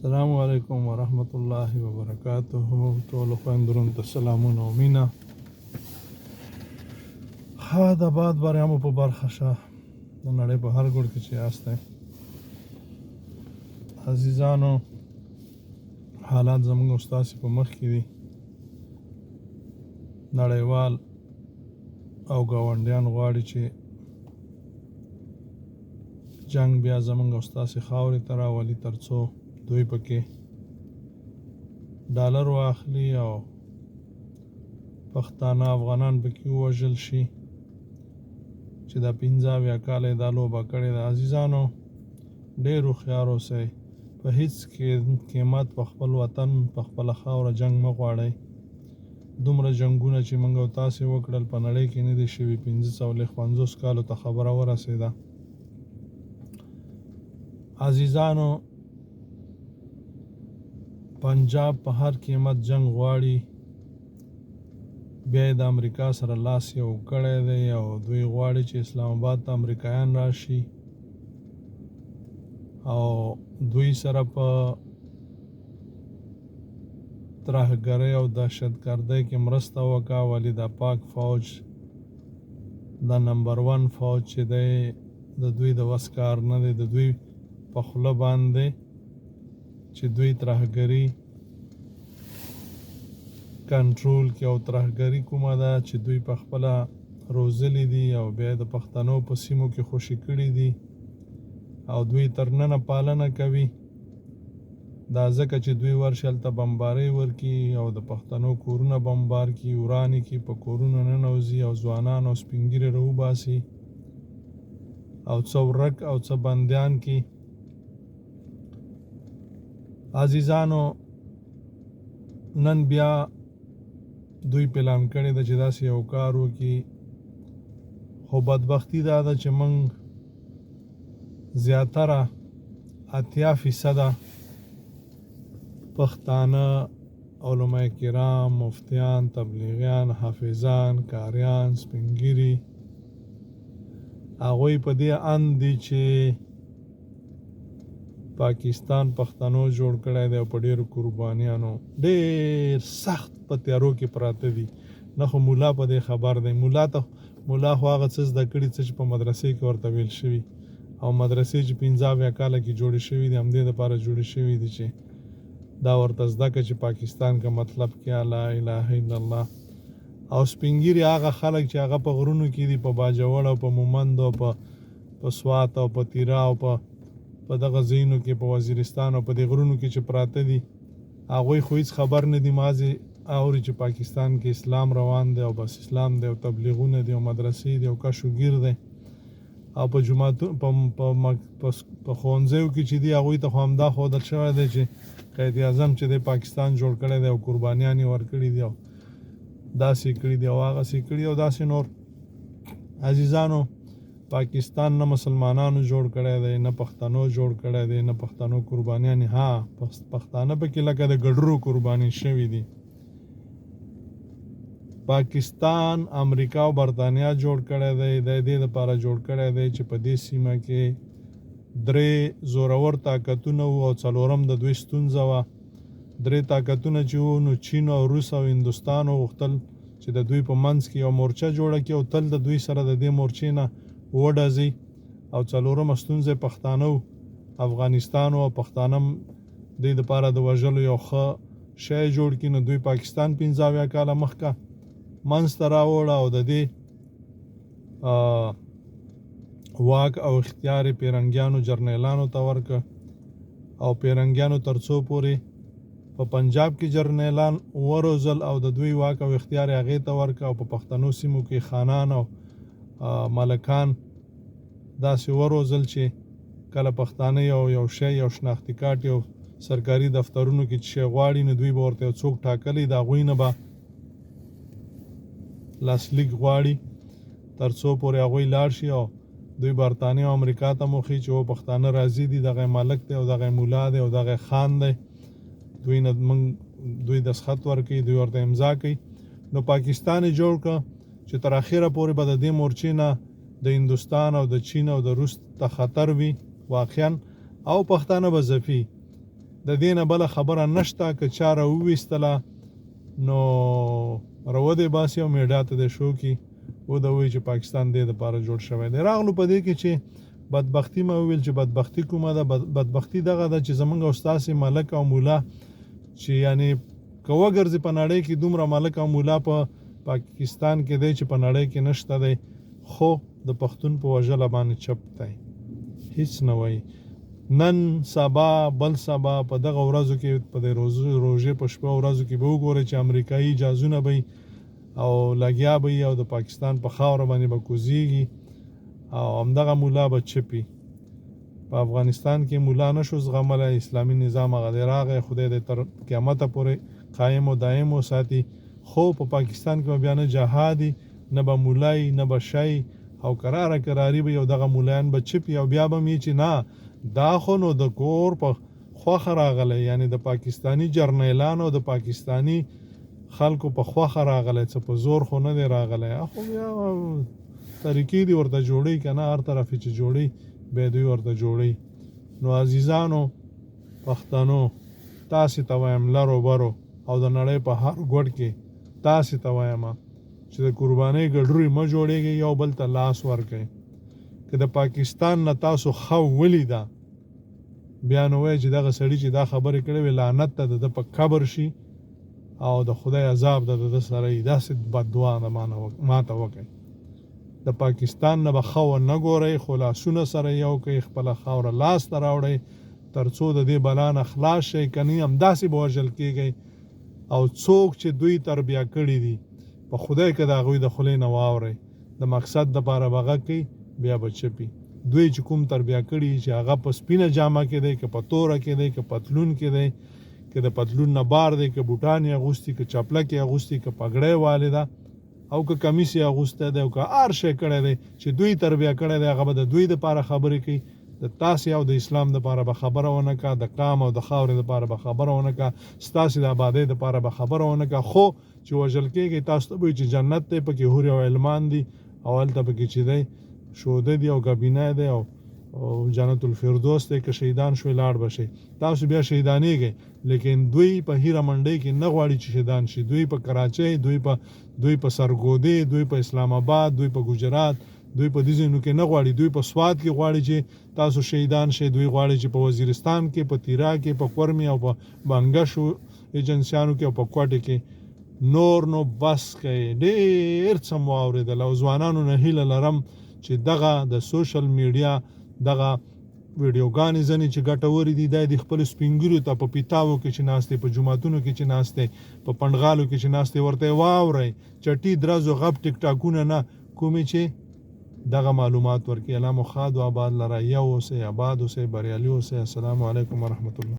السلام علیکم ورحمت الله وبرکاته. ټول خويندرون ته سلامونه او مینا. د باد بریامو په برخه شه د نړۍ په هر ګوټ کې چې یاسته عزیزانو، حالات زموږ استاد په مخ کې دي. نړیوال او ګاونډیان غواړي چې جنگ بیا زموږ استاد خاورې ته راولي، ترڅو دوی پکې ډالر واخلي او پښتانه افغانان پکې ووژل شي چې دا 15 کال دا لوبه کړې ده. عزیزانو، ډېر هوښیار اوسئ، په هیڅ قیمت په خپل وطن په خپله خاوره جنگ مه غواړئ. دومره جنگونه چې موږ او تاسې وکړل په نړۍ کې نه دي شوي. 550 کالو ته خبره ورسېده. عزیزانو، پنجاب په هر قیمت جنگ غواړي، بیا د امریکا سره لاس یو کړی دی او دوی غواړي چې اسلام آباد ته امریکایان راشي او دوی سره په ترهګرۍ او دهشتګردۍ کې مرسته وکړه. ولې د پاک فوج د نمبر 1 فوج چې دی د دوی د وس کار نه دی، د دوی په خوله باندې چې دوی ترهګري کنټرول کې او ترهګري کومه ده چې دوی په خپله روزلي دي او بیا د پښتنو په سیمو کې خوشي کړي دي او دوی تر ننه پالنه کوي. دا ځکه چې دوی ورشي هلته بمبارۍ ورکي او د پښتنو کورونه بمبار کي، ورانې کي، په کورونو ننوځي او ځوانان او سپین ږیري راوباسي او څه ورک او څه بندیان کي. عزیزانو، نن بیا دوی پلان کړی ده چې داسې یو کار وکړي، خو بدبختي دا ده چې موږ زیاتره 80% پښتانه علماء کرام، مفتیان، تبلیغیان، حافظان، کاریان، سپین ږیري هغوی په دې اند دي چې پاکستان پښتنو جوړ کړی دی او په ډېرو قربانیانو ډېر سخت په تیارو کې پراته دي. نه خو مولا په دې خبر دی. مولا خو هغه څه زده کړي څه چې په مدرسې کې ورته ویل شوي، او مدرسې چې 15 کاله کې جوړې شوي دي همدې دپاره جوړې شوي دي چې دا ورته زده کړه چې پاکستان کا مطلب کیا، لا اله الا الله. او سپین ږیري هغه خلک چې هغه په غرونو کې دي، په باجوړ او په مومند او په سوات او په تیرا او په دغه ځایونو کې، په وزیرستان او په دې غرونو کې چې پراته دي، هغوی خو هیڅ خبر نه دي. مازې اوري چې پاکستان کې اسلام روان دی او بس اسلام دی او تبلیغونه دي او مدرسې دي او کشوګیر دی او په جوماتو په ښوونځیو کې چې دي هغوی ته خو همدا ښودل شوی دی چې قائد اعظم چې دی پاکستان جوړ کړی دی او قربانیان یې ورکړي دي او داسې کړي دي او هغسې کړي او داسې نور. عزیزانو، پاکستان نه مسلمانانو جوړ کړی دی، نه پښتنو جوړ کړی دی، نه پښتنو قربانیان. ها، پښتانه پکې لکه د ګډرو قرباني شوي دي. پاکستان امریکا او برطانیا جوړ کړی دی، د دې لپاره جوړ کړی دی چې په دې سیمه کې 3 زورور طاقتونه وو او 4م د دوی ستونزه وه. 3 طاقتونه چې وو نو چین او روس او هندوستان غوښتل چې د دوی په منځ کې یو مورچه جوړه کړي او تل د دوی سره د دې مورچې نه وډزي. او 4م ستونزه پښتانه وو، افغانستان او پښتانه دوی دپاره د وژلو یو ښه شی جوړ کړي. نو دوی پاکستان 15 کاله مخکې منځ ته راوړه او د دې واک او اختیار پیرنګیانو جرنیلانو ته ورکړه او پیرنګیانو تر څو پورې په پنجاب کې جرنیلان وروزل او د دوی واک او اختیار هغې ته ورکړه او په پښتنو سیمو کې خانان او ملکان داسې وروزل چې کله پښتانه یو شی، یو شناختي کارت، یو سرکاري دفترونو کې چې شی غواړي نو دوی به ورته یو څوک ټاکلی، د هغوی نه به لاسلیک غواړي تر څو پورې هغوی لاړ شي او دوی برطانیه او امریکا ته موخي چې و پښتانه راضي دي، دغه ملک دی او دغه مولا دی او دغه خان دی، دوی دستخط ورکوي، دوی ورته امضا کوي. نو پاکستان یې جوړ کړه چې تر اخره پورې به د دې مورچې نه د هندوستان او د چین او د روس ته خطر وي واقعا او پښتانه به ځپي. د دې نه بله خبره نشته که چا راوویستله نو راودې باسي او میډیا ته د شو کې ودوي چې پاکستان دې دپاره جوړ شوی دی. راغلو په دې کې چې بدبختي ما وویل چې بدبختي کومه ده. بدبختي دغه ده چې زمونږ او ستاسې ملک او مولا چې یعنی که وګرځي په نړۍ کې دومره ملک او مولا په پاکستان کې دی چې په نړۍ کې نشته دی، خو د پښتون په وژله باندې چپ دی، هیڅ نه وایي. نن سبا بل سبا په دغه ورځو کې په د روژې په شپه ورځو کې به وګورئ چې امریکایي جازونه به او لګیا به او د پاکستان په خاوره باندې به کوزیږي او همدغه مولا به چپي. په افغانستان کې مولا نشو زغملی، اسلامي نظام هغه دی راغی، خدای دې تر قیامته پورې قایم و دایم وساتي. خو په پاکستان کې به بیا نه جهادي، نه به مولای، نه به شی او کراري به یو دغه مولایان به چپي او بیا به مې چې نه دا خو نو د کور په خوښه راغلی، یعنی د پاکستانی جرنیلانو د پاکستانی خلکو په خوښه راغلی، څه په زور خو نه دی راغلی. خو بیا طریقې دي ورته جوړی که نه، هر طرف چې جوړی بیا دوی ورته جوړی. نو عزیزانو پښتنو تاسې ته وایم لرو برو او د نړۍ په هر ګوټ کې تاسې ته وایم چې د قربانۍ ګډري مه جوړېږئ، یو بل ته لاس ورکئ. که د پاکستان نه تاسو ښه ولیده بیا نو وایئ چې دغه سړي چې دا خبرې کړې وې لعنت ته د ده په قبر شي او د خدای عذاب د ده سره یي. داسې بددعا ماته وکړئ. د پاکستان نه به ښه ونه ګورئ، خو لاسونه سره یو کړئ، خپله خاوره لاس ته راوړئ تر څو د دې بلا نه خلاص شئ. که نه همداسې به وژل کېږئ او څوک چې دوی تربیه کړي دي په خدای که د هغوی د خولې نه واورئ، د مقصد دپاره به غږ کوي بیا به چپي. دوی چې کوم تربیه کړي چې هغه په سپینه جامه کې دی، که په توره کې دی، که پتلون کې دی، که د پتلون نه بار دی، که بوټان یې اغوستي، که چپلک یې اغوستي، که پګړۍ والې ده او که کمیس یې اغوستی دی او که هر شی کړی دی چې دوی تربیه کړی دی هغه به د دوی دپاره خبرې کوي. د تاسې او د اسلام دپاره به خبره ونه کړه، د قام او د خاورې دپاره به خبره ونه کړه، ستاسې د آبادۍ دپاره به خبره ونه کړه. خو چې وژل کېږي تاسو ته به وایي چې جنت دی، پکې حورې او علمان دي او هلته پکې چې دی شوده دی او ګبینه دی او جنت الفردوس دی. که شهیدان شوی لاړ به شئ، تاسو بیا شهیدانېږئ. لیکن دوی په هیره منډۍ کې نه غواړي چې شهیدان شي. دوی په کراچۍ، دوی په سرګودې، دوی په اسلام آباد، دوی په ګجرات، دوی په دې ځایونو کې نه غواړي. دوی په سوات کې غواړي چې تاسو شهیدان شئ. دوی غواړي چې په وزیرستان کې، په تیرا کې، په کورمي او په بنګشو ایجنسیانو کې او په کوټې کې نور نو بس کوي. ډېر څه مو اورېدل او ځوانانو نه هیله لرم چې دغه د سوشل میډیا دغه ویډیوګانې ځنې چې ګټورې دي دا د خپلو سپینګیرو ته په پیتاوو کې چې ناست دی، په جوماتونو کې چې ناست دی، په پنډغالو کې چې ناست دی ورته واورئ. چټي درزو غب ټیک ټاکونه نه کومې چې دغه معلومات ورکړي. الله مو ښاد و آباد لره. یو اوسئ، آباد اوسئ، بریالي اوسئ. السلام علیکم ورحمت الله.